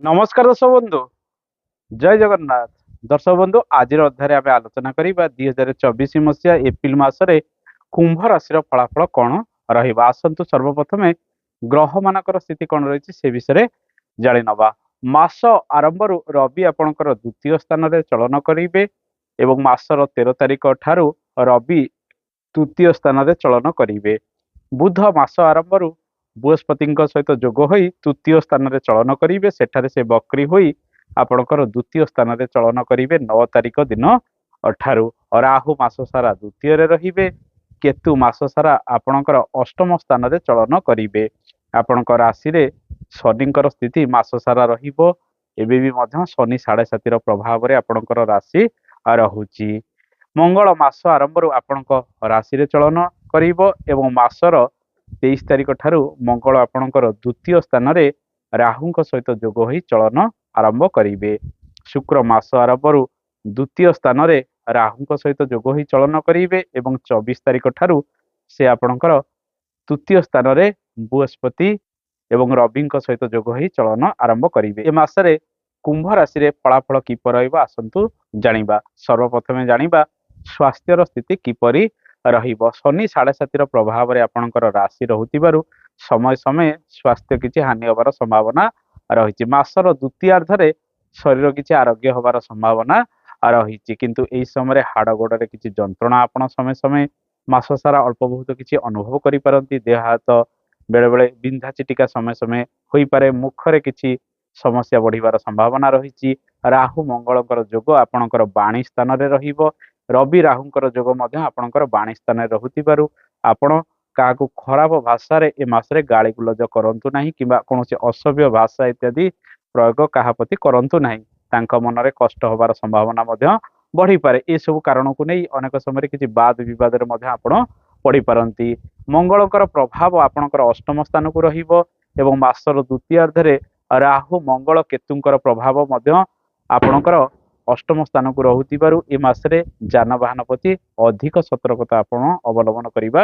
নমস্কার দর্শক বন্ধু, জয় জগন্নাଥ। দর্শক বন্ধু, ଆଜିର ଅଧ୍ୟାୟରେ ଆମେ ଆଲୋଚନା କରିବା 2024 ମସିହା ଏପ୍ରିଲ ମାସରେ କୁମ୍ଭ ରାଶିର ଫଳାଫଳ କଣ ରହିବ। ଆସନ୍ତୁ ସର୍ବପ୍ରଥମେ ଗ୍ରହମାନଙ୍କର ସ୍ଥିତି କଣ ରହିଛି ସେ ବିଷୟରେ ଜାଣିନେବା। ମାସ ଆରମ୍ଭରୁ ରବି ଆପଣଙ୍କର ଦ୍ୱିତୀୟ ସ୍ଥାନରେ ଚଳନ କରିବେ ଏବଂ ମାସର 13 ତାରିଖ ଠାରୁ ରବି ତୃତୀୟ ସ୍ଥାନରେ ଚଳନ କରିବେ। ବୁଧ ମାସ ଆରମ୍ଭରୁ ବୃହସ୍ପତିଙ୍କ ସହିତ ଯୋଗ ହୋଇ ତୃତୀୟ ସ୍ଥାନରେ ଚଳନ କରିବେ। ସେଠାରେ ସେ ବକ୍ରି ହୋଇ ଆପଣଙ୍କର ଦ୍ୱିତୀୟ ସ୍ଥାନରେ ଚଳନ କରିବେ 9 ତାରିଖ ଦିନ ଠାରୁ। ରାହୁ ମାସ ସାରା ଦ୍ୱିତୀୟରେ ରହିବେ। କେତୁ ମାସ ସାରା ଆପଣଙ୍କର ଅଷ୍ଟମ ସ୍ଥାନରେ ଚଳନ କରିବେ। ଆପଣଙ୍କ ରାଶିରେ ଶନିଙ୍କର ସ୍ଥିତି ମାସ ସାରା ରହିବ। ଏବେ ବି ମଧ୍ୟ ଶନି 7.5ର ପ୍ରଭାବରେ ଆପଣଙ୍କର ରାଶି ରହୁଛି। ମଙ୍ଗଳ ମାସ ଆରମ୍ଭରୁ ଆପଣଙ୍କ ରାଶିରେ ଚଳନ କରିବ ଏବଂ ମାସର 23 ତାରିଖ ଠାରୁ ମଙ୍ଗଳ ଆପଣଙ୍କର ଦ୍ୱିତୀୟ ସ୍ଥାନରେ ରାହୁଙ୍କ ସହିତ ଯୋଗ ହୋଇ ଚଳନ ଆରମ୍ଭ କରିବେ। ଶୁକ୍ର ମାସ ଆରମ୍ଭରୁ ଦ୍ୱିତୀୟ ସ୍ଥାନରେ ରାହୁଙ୍କ ସହିତ ଯୋଗ ହୋଇ ଚଳନ କରିବେ ଏବଂ 24 ତାରିଖ ଠାରୁ ସେ ଆପଣଙ୍କର ତୃତୀୟ ସ୍ଥାନରେ ବୃହସ୍ପତି ଏବଂ ରବିଙ୍କ ସହିତ ଯୋଗ ହୋଇ ଚଳନ ଆରମ୍ଭ କରିବେ। ଏ ମାସରେ କୁମ୍ଭ ରାଶିରେ ଫଳାଫଳ କିପରି ରହିବ ଆସନ୍ତୁ ଜାଣିବା। ସର୍ବପ୍ରଥମେ ଜାଣିବା ସ୍ୱାସ୍ଥ୍ୟର ସ୍ଥିତି କିପରି ରହିବ। ଶନି 7.5ର ପ୍ରଭାବରେ ଆପଣଙ୍କର ରାଶି ରହୁଥିବାରୁ ସମୟ ସମୟ ସ୍ୱାସ୍ଥ୍ୟ କିଛି ହାନି ହେବାର ସମ୍ଭାବନା ରହିଛି। ମାସର ଦ୍ୱିତୀୟାର୍ଦ୍ଧରେ ଶରୀର କିଛି ଆରୋଗ୍ୟ ହେବାର ସମ୍ଭାବନା ରହିଛି, କିନ୍ତୁ ଏହି ସମୟରେ ହାଡ଼ ଗୋଡ଼ରେ କିଛି ଯନ୍ତ୍ରଣା ଆପଣ ସମୟ ସମୟ ମାସ ସାରା ଅଳ୍ପ ବହୁତ କିଛି ଅନୁଭବ କରିପାରନ୍ତି। ଦେହ ହାତ ବେଳେବେଳେ ବିନ୍ଧା ଚିଟିକା ସମୟ ସମୟ ହୋଇପାରେ। ମୁଖରେ କିଛି ସମସ୍ୟା ବଢ଼ିବାର ସମ୍ଭାବନା ରହିଛି। ରାହୁ ମଙ୍ଗଳଙ୍କର ଯୋଗ ଆପଣଙ୍କର ବାଣୀ ସ୍ଥାନରେ ରହିବ। ରବି ରାହୁଙ୍କର ଯୋଗ ମଧ୍ୟ ଆପଣଙ୍କର ବାଣୀ ସ୍ଥାନରେ ରହୁଥିବାରୁ ଆପଣ କାହାକୁ ଖରାପ ଭାଷାରେ ଏ ମାସରେ ଗାଳି ଗୁଲଜ କରନ୍ତୁ ନାହିଁ କିମ୍ବା କୌଣସି ଅସଭ୍ୟ ଭାଷା ଇତ୍ୟାଦି ପ୍ରୟୋଗ କାହା ପ୍ରତି କରନ୍ତୁ ନାହିଁ। ତାଙ୍କ ମନରେ କଷ୍ଟ ହେବାର ସମ୍ଭାବନା ମଧ୍ୟ ବଢ଼ିପାରେ। ଏସବୁ କାରଣକୁ ନେଇ ଅନେକ ସମୟରେ କିଛି ବାଦ ବିବାଦରେ ମଧ୍ୟ ଆପଣ ପଡ଼ିପାରନ୍ତି। ମଙ୍ଗଳଙ୍କର ପ୍ରଭାବ ଆପଣଙ୍କର ଅଷ୍ଟମ ସ୍ଥାନକୁ ରହିବ ଏବଂ ମାସର ଦ୍ୱିତୀୟାର୍ଦ୍ଧରେ ରାହୁ ମଙ୍ଗଳ କେତୁଙ୍କର ପ୍ରଭାବ ମଧ୍ୟ ଆପଣଙ୍କର ଅଷ୍ଟମ ସ୍ଥାନକୁ ରହୁଥିବାରୁ ଏ ମାସରେ ଯାନବାହନ ପ୍ରତି ଅଧିକ ସତର୍କତା ଆପଣ ଅବଲମ୍ବନ କରିବା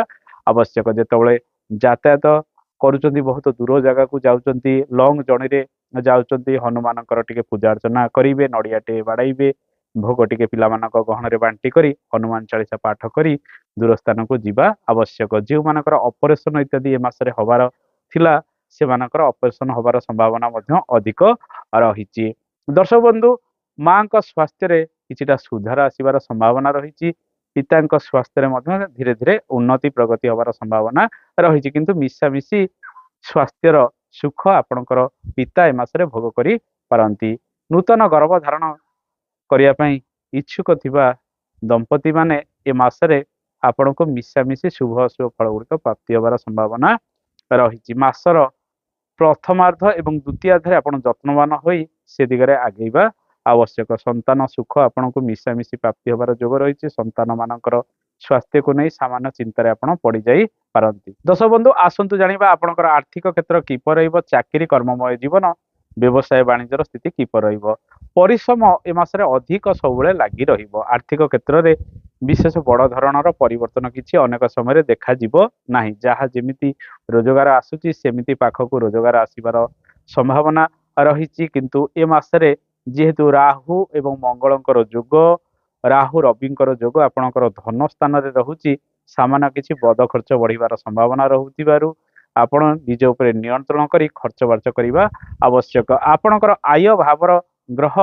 ଆବଶ୍ୟକ। ଯେତେବେଳେ ଯାତାୟାତ କରୁଛନ୍ତି, ବହୁତ ଦୂର ଜାଗାକୁ ଯାଉଛନ୍ତି, ଲଙ୍ଗ ଜର୍ଣ୍ଣିରେ ଯାଉଛନ୍ତି, ହନୁମାନଙ୍କର ଟିକେ ପୂଜା ଅର୍ଚ୍ଚନା କରିବେ, ନଡ଼ିଆଟେ ବାଡ଼ାଇବେ, ଭୋଗ ଟିକେ ପିଲାମାନଙ୍କ ଗହଣରେ ବାଣ୍ଟି କରି ହନୁମାନ ଚାଳିଶା ପାଠ କରି ଦୂର ସ୍ଥାନକୁ ଯିବା ଆବଶ୍ୟକ। ଯେଉଁମାନଙ୍କର ଅପରେସନ ଇତ୍ୟାଦି ଏ ମାସରେ ହେବାର ଥିଲା ସେମାନଙ୍କର ଅପରେସନ ହେବାର ସମ୍ଭାବନା ମଧ୍ୟ ଅଧିକ ରହିଛି। ଦର୍ଶକ ବନ୍ଧୁ, ମାଙ୍କ ସ୍ୱାସ୍ଥ୍ୟରେ କିଛିଟା ସୁଧାର ଆସିବାର ସମ୍ଭାବନା ରହିଛି। ପିତାଙ୍କ ସ୍ୱାସ୍ଥ୍ୟରେ ମଧ୍ୟ ଧୀରେ ଧୀରେ ଉନ୍ନତି ପ୍ରଗତି ହେବାର ସମ୍ଭାବନା ରହିଛି, କିନ୍ତୁ ମିଶାମିଶି ସ୍ୱାସ୍ଥ୍ୟର ସୁଖ ଆପଣଙ୍କର ପିତା ଏ ମାସରେ ଭୋଗ କରିପାରନ୍ତି। ନୂତନ ଗର୍ଭ ଧାରଣ କରିବା ପାଇଁ ଇଚ୍ଛୁକ ଥିବା ଦମ୍ପତିମାନେ ଏ ମାସରେ ଆପଣଙ୍କୁ ମିଶାମିଶି ଶୁଭ ଅଶୁଭ ଫଳ ଗୁଡ଼ିକ ପ୍ରାପ୍ତି ହେବାର ସମ୍ଭାବନା ରହିଛି। ମାସର ପ୍ରଥମାର୍ଦ୍ଧ ଏବଂ ଦ୍ୱିତୀୟାର୍ଦ୍ଧରେ ଆପଣ ଯତ୍ନବାନ ହୋଇ ସେ ଦିଗରେ ଆଗେଇବା ଆବଶ୍ୟକ। ସନ୍ତାନ ସୁଖ ଆପଣଙ୍କୁ ମିଶାମିଶି ପ୍ରାପ୍ତି ହେବାର ଯୋଗ ରହିଛି। ସନ୍ତାନମାନଙ୍କର ସ୍ୱାସ୍ଥ୍ୟକୁ ନେଇ ସାମାନ୍ୟ ଚିନ୍ତାରେ ଆପଣ ପଡ଼ିଯାଇ ପାରନ୍ତି। ଦର୍ଶକ ବନ୍ଧୁ, ଆସନ୍ତୁ ଜାଣିବା ଆପଣଙ୍କର ଆର୍ଥିକ କ୍ଷେତ୍ର କିପରି ରହିବ। ଚାକିରି କର୍ମମୟ ଜୀବନ, ବ୍ୟବସାୟ ବାଣିଜ୍ୟର ସ୍ଥିତି କିପରି ରହିବ। ପରିଶ୍ରମ ଏ ମାସରେ ଅଧିକ ସବୁବେଳେ ଲାଗି ରହିବ। ଆର୍ଥିକ କ୍ଷେତ୍ରରେ ବିଶେଷ ବଡ଼ ଧରଣର ପରିବର୍ତ୍ତନ କିଛି ଅନେକ ସମୟରେ ଦେଖାଯିବ ନାହିଁ। ଯାହା ଯେମିତି ରୋଜଗାର ଆସୁଛି ସେମିତି ପାଖକୁ ରୋଜଗାର ଆସିବାର ସମ୍ଭାବନା ରହିଛି, କିନ୍ତୁ ଏ ମାସରେ ଯେହେତୁ ରାହୁ ଏବଂ ମଙ୍ଗଳଙ୍କର ଯୋଗ, ରାହୁ ରବିଙ୍କର ଯୋଗ ଆପଣଙ୍କର ଧନ ସ୍ଥାନରେ ରହୁଛି, ସାମାନ୍ୟ କିଛି ବଦ ଖର୍ଚ୍ଚ ବଢ଼ିବାର ସମ୍ଭାବନା ରହୁଥିବାରୁ ଆପଣ ନିଜ ଉପରେ ନିୟନ୍ତ୍ରଣ କରି ଖର୍ଚ୍ଚ ବାର୍ଚ୍ଚ କରିବା ଆବଶ୍ୟକ। ଆପଣଙ୍କର ଆୟ ଭାବର ଗ୍ରହ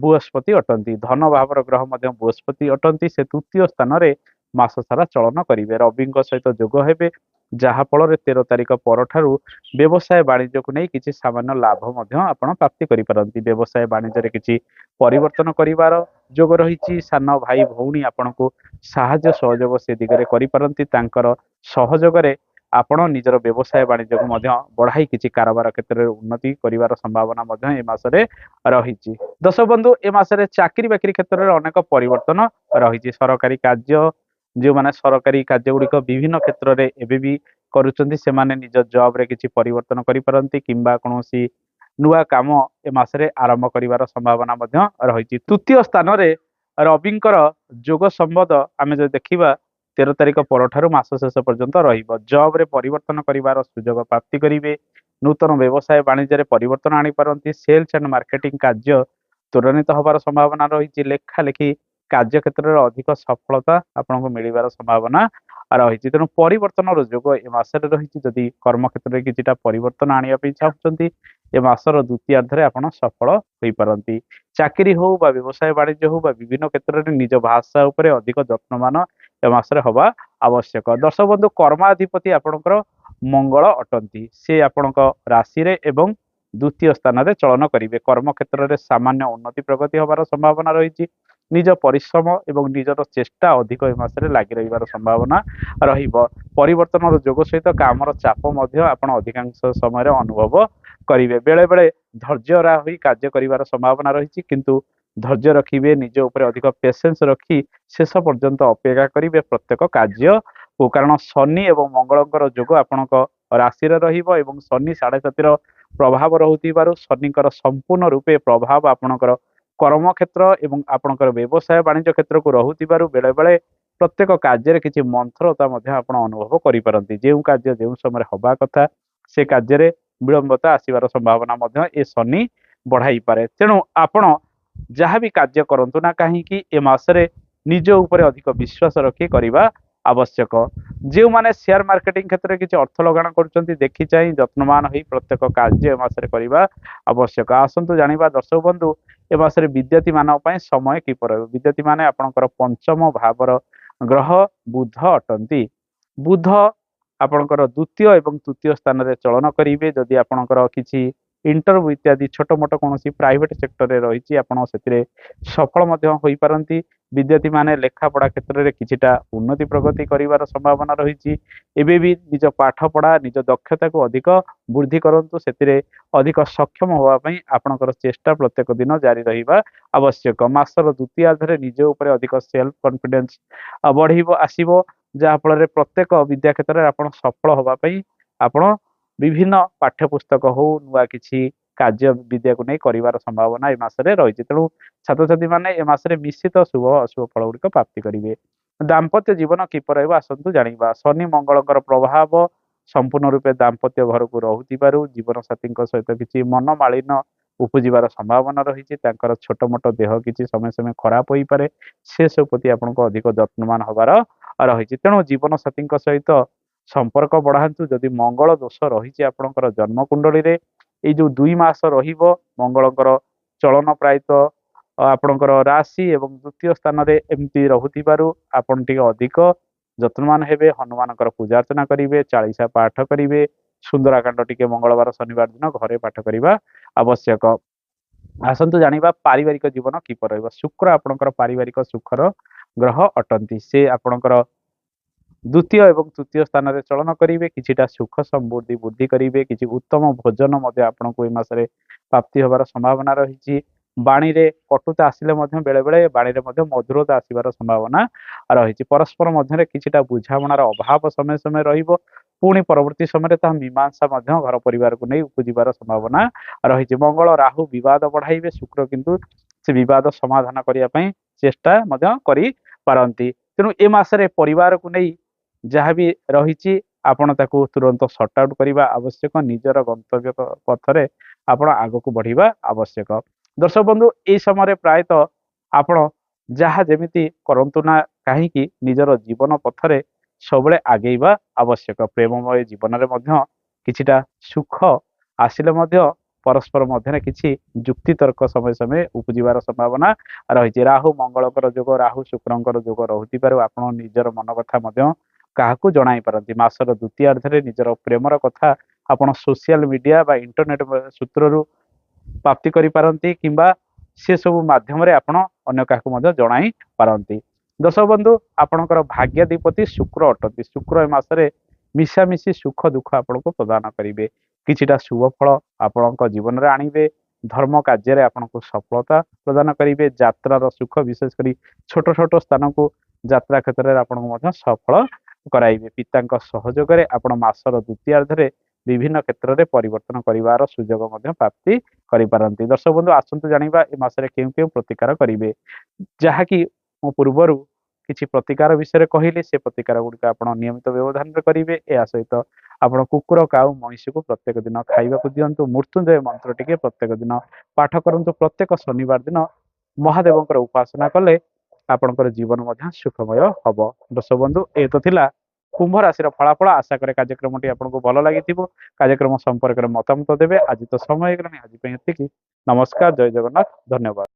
ବୃହସ୍ପତି ଅଟନ୍ତି। ଧନ ଭାବର ଗ୍ରହ ମଧ୍ୟ ବୃହସ୍ପତି ଅଟନ୍ତି। ସେ ତୃତୀୟ ସ୍ଥାନରେ ମାସ ସାରା ଚଳନ କରିବେ। ରବିଙ୍କ ସହିତ ଯୋଗ ହେବେ, ଯାହାଫଳରେ 13 ତାରିଖ ପରଠାରୁ ବ୍ୟବସାୟ ବାଣିଜ୍ୟକୁ ନେଇ କିଛି ସାମାନ୍ୟ ଲାଭ ମଧ୍ୟ ଆପଣ ପ୍ରାପ୍ତି କରିପାରନ୍ତି। ବ୍ୟବସାୟ ବାଣିଜ୍ୟରେ କିଛି ପରିବର୍ତ୍ତନ କରିବାର ଯୋଗ ରହିଛି। ସାନ ଭାଇ ଭଉଣୀ ଆପଣଙ୍କୁ ସାହାଯ୍ୟ ସହଯୋଗ ସେ ଦିଗରେ କରିପାରନ୍ତି। ତାଙ୍କର ସହଯୋଗରେ ଆପଣ ନିଜର ବ୍ୟବସାୟ ବାଣିଜ୍ୟକୁ ମଧ୍ୟ ବଢ଼ାଇ କିଛି କାରବାର କ୍ଷେତ୍ରରେ ଉନ୍ନତି କରିବାର ସମ୍ଭାବନା ମଧ୍ୟ ଏ ମାସରେ ରହିଛି। ଦର୍ଶକ ବନ୍ଧୁ, ଏ ମାସରେ ଚାକିରି ବାକିରି କ୍ଷେତ୍ରରେ ଅନେକ ପରିବର୍ତ୍ତନ ରହିଛି। ସରକାରୀ କାର୍ଯ୍ୟ, ଯେଉଁମାନେ ସରକାରୀ କାର୍ଯ୍ୟ ଗୁଡ଼ିକ ବିଭିନ୍ନ କ୍ଷେତ୍ରରେ ଏବେ ବି କରୁଛନ୍ତି, ସେମାନେ ନିଜ ଜବରେ କିଛି ପରିବର୍ତ୍ତନ କରିପାରନ୍ତି କିମ୍ବା କୌଣସି ନୂଆ କାମ ଏ ମାସରେ ଆରମ୍ଭ କରିବାର ସମ୍ଭାବନା ମଧ୍ୟ ରହିଛି। ତୃତୀୟ ସ୍ଥାନରେ ରବିଙ୍କର ଯୋଗ ସମ୍ବନ୍ଧ ଆମେ ଯଦି ଦେଖିବା 13 ତାରିଖ ପରଠାରୁ ମାସ ଶେଷ ପର୍ଯ୍ୟନ୍ତ ରହିବ। ଜବରେ ପରିବର୍ତ୍ତନ କରିବାର ସୁଯୋଗ ପ୍ରାପ୍ତି କରିବେ। ନୂତନ ବ୍ୟବସାୟ ବାଣିଜ୍ୟରେ ପରିବର୍ତ୍ତନ ଆଣିପାରନ୍ତି। ସେଲ୍ସ ଆଣ୍ଡ ମାର୍କେଟିଂ କାର୍ଯ୍ୟ ତ୍ୱରାନ୍ୱିତ ହେବାର ସମ୍ଭାବନା ରହିଛି। ଲେଖାଲେଖି କାର୍ଯ୍ୟ କ୍ଷେତ୍ରରେ ଅଧିକ ସଫଳତା ଆପଣଙ୍କୁ ମିଳିବାର ସମ୍ଭାବନା ରହିଛି। ତେଣୁ ପରିବର୍ତ୍ତନର ଯୋଗ ଏ ମାସରେ ରହିଛି। ଯଦି କର୍ମକ୍ଷେତ୍ରରେ କିଛିଟା ପରିବର୍ତ୍ତନ ଆଣିବା ପାଇଁ ଚାହୁଁଛନ୍ତି ଏ ମାସର ଦ୍ୱିତୀୟାର୍ଦ୍ଧରେ ଆପଣ ସଫଳ ହୋଇପାରନ୍ତି। ଚାକିରି ହଉ ବା ବ୍ୟବସାୟ ବାଣିଜ୍ୟ ହଉ ବା ବିଭିନ୍ନ କ୍ଷେତ୍ରରେ ନିଜ ଭାଷା ଉପରେ ଅଧିକ ଯତ୍ନବାନ ଏ ମାସରେ ହବା ଆବଶ୍ୟକ। ଦର୍ଶକ ବନ୍ଧୁ, କର୍ମାଧିପତି ଆପଣଙ୍କର ମଙ୍ଗଳ ଅଟନ୍ତି। ସେ ଆପଣଙ୍କ ରାଶିରେ ଏବଂ ଦ୍ୱିତୀୟ ସ୍ଥାନରେ ଚଳନ କରିବେ। କର୍ମକ୍ଷେତ୍ରରେ ସାମାନ୍ୟ ଉନ୍ନତି ପ୍ରଗତି ହେବାର ସମ୍ଭାବନା ରହିଛି। ନିଜ ପରିଶ୍ରମ ଏବଂ ନିଜର ଚେଷ୍ଟା ଅଧିକ ଏ ମାସରେ ଲାଗି ରହିବାର ସମ୍ଭାବନା ରହିବ। ପରିବର୍ତ୍ତନର ଯୋଗ ସହିତ କାମର ଚାପ ମଧ୍ୟ ଆପଣ ଅଧିକାଂଶ ସମୟରେ ଅନୁଭବ କରିବେ। ବେଳେ ବେଳେ ଧୈର୍ଯ୍ୟହରା ହୋଇ କାର୍ଯ୍ୟ କରିବାର ସମ୍ଭାବନା ରହିଛି, କିନ୍ତୁ ଧୈର୍ଯ୍ୟ ରଖିବେ, ନିଜ ଉପରେ ଅଧିକ ପେସେନ୍ସ ରଖି ଶେଷ ପର୍ଯ୍ୟନ୍ତ ଅପେକ୍ଷା କରିବେ ପ୍ରତ୍ୟେକ କାର୍ଯ୍ୟକୁ। କାରଣ ଶନି ଏବଂ ମଙ୍ଗଳଙ୍କର ଯୋଗ ଆପଣଙ୍କ ରାଶିରେ ରହିବ ଏବଂ ଶନି 7.5ର ପ୍ରଭାବ ରହୁଥିବାରୁ ଶନିଙ୍କର ସମ୍ପୂର୍ଣ୍ଣ ରୂପେ ପ୍ରଭାବ ଆପଣଙ୍କର କର୍ମକ୍ଷେତ୍ର ଏବଂ ଆପଣଙ୍କର ବ୍ୟବସାୟ ବାଣିଜ୍ୟ କ୍ଷେତ୍ରକୁ ରହୁଥିବାରୁ ବେଳେବେଳେ ପ୍ରତ୍ୟେକ କାର୍ଯ୍ୟରେ କିଛି ମନ୍ଥରତା ମଧ୍ୟ ଆପଣ ଅନୁଭବ କରିପାରନ୍ତି। ଯେଉଁ କାର୍ଯ୍ୟ ଯେଉଁ ସମୟରେ ହେବା କଥା ସେ କାର୍ଯ୍ୟରେ ବିଳମ୍ବତା ଆସିବାର ସମ୍ଭାବନା ମଧ୍ୟ ଏ ଶନି ବଢାଇପାରେ। ତେଣୁ ଆପଣ ଯାହା ବି କାର୍ଯ୍ୟ କରନ୍ତୁ ନା କାହିଁକି ଏ ମାସରେ ନିଜ ଉପରେ ଅଧିକ ବିଶ୍ୱାସ ରଖି କରିବା ଆବଶ୍ୟକ। ଯେଉଁମାନେ ସେୟାର ମାର୍କେଟିଂ କ୍ଷେତ୍ରରେ କିଛି ଅର୍ଥ ଲଗାଣ କରୁଛନ୍ତି ଦେଖି ଚାହିଁ ଯତ୍ନବାନ ହୋଇ ପ୍ରତ୍ୟେକ କାର୍ଯ୍ୟ ଏ ମାସରେ କରିବା ଆବଶ୍ୟକ। ଆସନ୍ତୁ ଜାଣିବା ଦର୍ଶକ ବନ୍ଧୁ, ଏ ମାସରେ ବିଦ୍ୟାର୍ଥୀ ମାନଙ୍କ ପାଇଁ ସମୟ କିପରି ରହିବ। ବିଦ୍ୟାର୍ଥୀ ମାନେ ଆପଣଙ୍କର ପଞ୍ଚମ ଭାବର ଗ୍ରହ ବୁଧ ଅଟନ୍ତି। ବୁଧ ଆପଣଙ୍କର ଦ୍ୱିତୀୟ ଏବଂ ତୃତୀୟ ସ୍ଥାନରେ ଚଳନ କରିବେ। ଯଦି ଆପଣଙ୍କର କିଛି ଇଣ୍ଟରଭ୍ୟୁ ଇତ୍ୟାଦି ଛୋଟ ମୋଟ କୌଣସି ପ୍ରାଇଭେଟ ସେକ୍ଟରରେ ରହିଛି ଆପଣ ସେଥିରେ ସଫଳ ମଧ୍ୟ ହୋଇପାରନ୍ତି। ବିଦ୍ୟାର୍ଥୀ ମାନେ ଲେଖାପଢା କ୍ଷେତ୍ରରେ କିଛିଟା ଉନ୍ନତି ପ୍ରଗତି କରିବାର ସମ୍ଭାବନା ରହିଛି। ଏବେ ବି ନିଜ ପାଠପଢା ନିଜ ଦକ୍ଷତାକୁ ଅଧିକ ବୃଦ୍ଧି କରନ୍ତୁ। ସେଥିରେ ଅଧିକ ସକ୍ଷମ ହେବା ପାଇଁ ଆପଣଙ୍କର ଚେଷ୍ଟା ପ୍ରତ୍ୟେକ ଦିନ ଜାରି ରହିବା ଆବଶ୍ୟକ। ମାସର ଦ୍ୱିତୀୟାର୍ଦ୍ଧରେ ନିଜ ଉପରେ ଅଧିକ ସେଲ୍ଫ କନଫିଡେନ୍ସ ବଢିବ ଆସିବ, ଯାହାଫଳରେ ପ୍ରତ୍ୟେକ ବିଦ୍ୟା କ୍ଷେତ୍ରରେ ଆପଣ ସଫଳ ହେବା ପାଇଁ ଆପଣ ବିଭିନ୍ନ ପାଠ୍ୟପୁସ୍ତକ ହଉ ନୂଆ କିଛି କାର୍ଯ୍ୟ ବିଦ୍ୟାକୁ ନେଇ କରିବାର ସମ୍ଭାବନା ଏ ମାସରେ ରହିଛି। ତେଣୁ ଛାତ୍ରଛାତ୍ରୀ ମାନେ ଏ ମାସରେ ନିଶ୍ଚିତ ଶୁଭ ଅଶୁଭ ଫଳ ଗୁଡ଼ିକ ପ୍ରାପ୍ତି କରିବେ। ଦାମ୍ପତ୍ୟ ଜୀବନ କିପରି ରହିବ ଆସନ୍ତୁ ଜାଣିବା। ଶନି ମଙ୍ଗଳଙ୍କର ପ୍ରଭାବ ସମ୍ପୂର୍ଣ୍ଣ ରୂପେ ଦାମ୍ପତ୍ୟ ଘରକୁ ରହୁଥିବାରୁ ଜୀବନସାଥୀଙ୍କ ସହିତ କିଛି ମନମାଳିନ୍ୟ ଉପୁଜିବାର ସମ୍ଭାବନା ରହିଛି। ତାଙ୍କର ଛୋଟ ମୋଟ ଦେହ କିଛି ସମୟ ସମୟ ଖରାପ ହୋଇପାରେ, ସେସବୁ ପ୍ରତି ଆପଣଙ୍କୁ ଅଧିକ ଯତ୍ନବାନ ହେବାର ରହିଛି। ତେଣୁ ଜୀବନସାଥୀଙ୍କ ସହିତ ସମ୍ପର୍କ ବଢାନ୍ତୁ। ଯଦି ମଙ୍ଗଳ ଦୋଷ ରହିଛି ଆପଣଙ୍କର ଜନ୍ମ କୁଣ୍ଡଳୀରେ, ଏଇ ଯୋଉ 2 ମାସ ରହିବ ମଙ୍ଗଳଙ୍କର ଚଳନ ପ୍ରାୟତଃ ଆପଣଙ୍କର ରାଶି ଏବଂ ଦ୍ୱିତୀୟ ସ୍ଥାନରେ ଏମିତି ରହୁଥିବାରୁ ଆପଣ ଟିକେ ଅଧିକ ଯତ୍ନବାନ ହେବେ। ହନୁମାନଙ୍କର ପୂଜା ଅର୍ଚ୍ଚନା କରିବେ, ଚାଳିଶା ପାଠ କରିବେ, ସୁନ୍ଦରାକାଣ୍ଡ ଟିକେ ମଙ୍ଗଳବାର ଶନିବାର ଦିନ ଘରେ ପାଠ କରିବା ଆବଶ୍ୟକ। ଆସନ୍ତୁ ଜାଣିବା ପାରିବାରିକ ଜୀବନ କିପରି ରହିବ। ଶୁକ୍ର ଆପଣଙ୍କର ପାରିବାରିକ ସୁଖର ଗ୍ରହ ଅଟନ୍ତି। ସେ ଆପଣଙ୍କର ଦ୍ୱିତୀୟ ଏବଂ ତୃତୀୟ ସ୍ଥାନରେ ଚଳନ କରିବେ। କିଛିଟା ସୁଖ ସମୃଦ୍ଧି ବୃଦ୍ଧି କରିବେ। କିଛି ଉତ୍ତମ ଭୋଜନ ମଧ୍ୟ ଆପଣଙ୍କୁ ଏ ମାସରେ ପ୍ରାପ୍ତି ହେବାର ସମ୍ଭାବନା ରହିଛି। ବାଣୀରେ କଟୁତା ଆସିଲେ ମଧ୍ୟ ବେଳେବେଳେ ବାଣୀରେ ମଧ୍ୟ ମଧୁରତା ଆସିବାର ସମ୍ଭାବନା ରହିଛି। ପରସ୍ପର ମଧ୍ୟରେ କିଛିଟା ବୁଝାମଣାର ଅଭାବ ସମୟ ସମୟ ରହିବ। ପୁଣି ପରବର୍ତ୍ତୀ ସମୟରେ ତାହା ମୀମାଂସା ମଧ୍ୟ ଘର ପରିବାରକୁ ନେଇ ଉପୁଜିବାର ସମ୍ଭାବନା ରହିଛି। ମଙ୍ଗଳ ରାହୁ ବିବାଦ ବଢାଇବେ, ଶୁକ୍ର କିନ୍ତୁ ସେ ବିବାଦ ସମାଧାନ କରିବା ପାଇଁ ଚେଷ୍ଟା ମଧ୍ୟ କରିପାରନ୍ତି। ତେଣୁ ଏ ମାସରେ ପରିବାରକୁ ନେଇ ଯାହା ବି ରହିଛି ଆପଣ ତାକୁ ତୁରନ୍ତ ସର୍ଟ ଆଉଟ୍ କରିବା ଆବଶ୍ୟକ। ନିଜର ଗନ୍ତବ୍ୟ ପଥରେ ଆପଣ ଆଗକୁ ବଢିବା ଆବଶ୍ୟକ। ଦର୍ଶକ ବନ୍ଧୁ, ଏଇ ସମୟରେ ପ୍ରାୟତଃ ଆପଣ ଯାହା ଯେମିତି କରନ୍ତୁ ନା କାହିଁକି ନିଜର ଜୀବନ ପଥରେ ସବୁବେଳେ ଆଗେଇବା ଆବଶ୍ୟକ। ପ୍ରେମମୟ ଜୀବନରେ ମଧ୍ୟ କିଛିଟା ସୁଖ ଆସିଲେ ମଧ୍ୟ ପରସ୍ପର ମଧ୍ୟରେ କିଛି ଯୁକ୍ତିତର୍କ ସମୟ ସମୟ ଉପୁଜିବାର ସମ୍ଭାବନା ରହିଛି। ରାହୁ ମଙ୍ଗଳଙ୍କର ଯୋଗ, ରାହୁ ଶୁକ୍ରଙ୍କର ଯୋଗ ରହୁଥିବାରୁ ଆପଣ ନିଜର ମନ କଥା ମଧ୍ୟ କାହାକୁ ଜଣାଇ ପାରନ୍ତି। ମାସର ଦ୍ୱିତୀୟାର୍ଦ୍ଧରେ ନିଜର ପ୍ରେମର କଥା ଆପଣ ସୋସିଆଲ ମିଡିଆ ବା ଇଣ୍ଟରନେଟ ସୂତ୍ରରୁ ପ୍ରାପ୍ତି କରିପାରନ୍ତି କିମ୍ବା ସେ ସବୁ ମାଧ୍ୟମରେ ଆପଣ ଅନ୍ୟ କାହାକୁ ମଧ୍ୟ ଜଣାଇ ପାରନ୍ତି। ଦର୍ଶକ ବନ୍ଧୁ, ଆପଣଙ୍କର ଭାଗ୍ୟାଧିପତି ଶୁକ୍ର ଅଟନ୍ତି। ଶୁକ୍ର ଏ ମାସରେ ମିଶାମିଶି ସୁଖ ଦୁଃଖ ଆପଣଙ୍କୁ ପ୍ରଦାନ କରିବେ। କିଛିଟା ଶୁଭ ଫଳ ଆପଣଙ୍କ ଜୀବନରେ ଆଣିବେ। ଧର୍ମ କାର୍ଯ୍ୟରେ ଆପଣଙ୍କୁ ସଫଳତା ପ୍ରଦାନ କରିବେ। ଯାତ୍ରାର ସୁଖ, ବିଶେଷ କରି ଛୋଟ ଛୋଟ ସ୍ଥାନକୁ ଯାତ୍ରା କ୍ଷେତ୍ରରେ ଆପଣଙ୍କୁ ମଧ୍ୟ ସଫଳ କରାଇବେ। ପିତାଙ୍କ ସହଯୋଗରେ ଆପଣ ମାସର ଦ୍ୱିତୀୟାର୍ଦ୍ଧରେ ବିଭିନ୍ନ କ୍ଷେତ୍ରରେ ପରିବର୍ତ୍ତନ କରିବାର ସୁଯୋଗ ମଧ୍ୟ ପ୍ରାପ୍ତି କରିପାରନ୍ତି। ଦର୍ଶକ ବନ୍ଧୁ, ଆସନ୍ତୁ ଜାଣିବା ଏ ମାସରେ କେଉଁ କେଉଁ ପ୍ରତିକାର କରିବେ। ଯାହାକି ମୁଁ ପୂର୍ବରୁ କିଛି ପ୍ରତିକାର ବିଷୟରେ କହିଲି, ସେ ପ୍ରତିକାର ଗୁଡ଼ିକ ଆପଣ ନିୟମିତ ବ୍ୟବଧାନରେ କରିବେ। ଏହା ସହିତ ଆପଣ କୁକୁର କାଉ ମଇଁଷିକୁ ପ୍ରତ୍ୟେକ ଦିନ ଖାଇବାକୁ ଦିଅନ୍ତୁ। ମୃତ୍ୟୁଞ୍ଜୟ ମନ୍ତ୍ର ଟିକେ ପ୍ରତ୍ୟେକ ଦିନ ପାଠ କରନ୍ତୁ। ପ୍ରତ୍ୟେକ ଶନିବାର ଦିନ ମହାଦେବଙ୍କର ଉପାସନା କଲେ ଆପଣଙ୍କର ଜୀବନ ମଧ୍ୟ ସୁଖମୟ ହବ। ଦର୍ଶକ ବନ୍ଧୁ, ଏ ତ ଥିଲା କୁମ୍ଭ ରାଶିର ଫଳାଫଳ। ଆଶା କରେ କାର୍ଯ୍ୟକ୍ରମଟି ଆପଣଙ୍କୁ ଭଲ ଲାଗିଥିବ। କାର୍ଯ୍ୟକ୍ରମ ସମ୍ପର୍କରେ ମତାମତ ଦେବେ। ଆଜି ତ ସମୟ ହେଇଗଲାଣି, ଆଜି ପାଇଁ ଏତିକି। ନମସ୍କାର, ଜୟ ଜଗନ୍ନାଥ, ଧନ୍ୟବାଦ।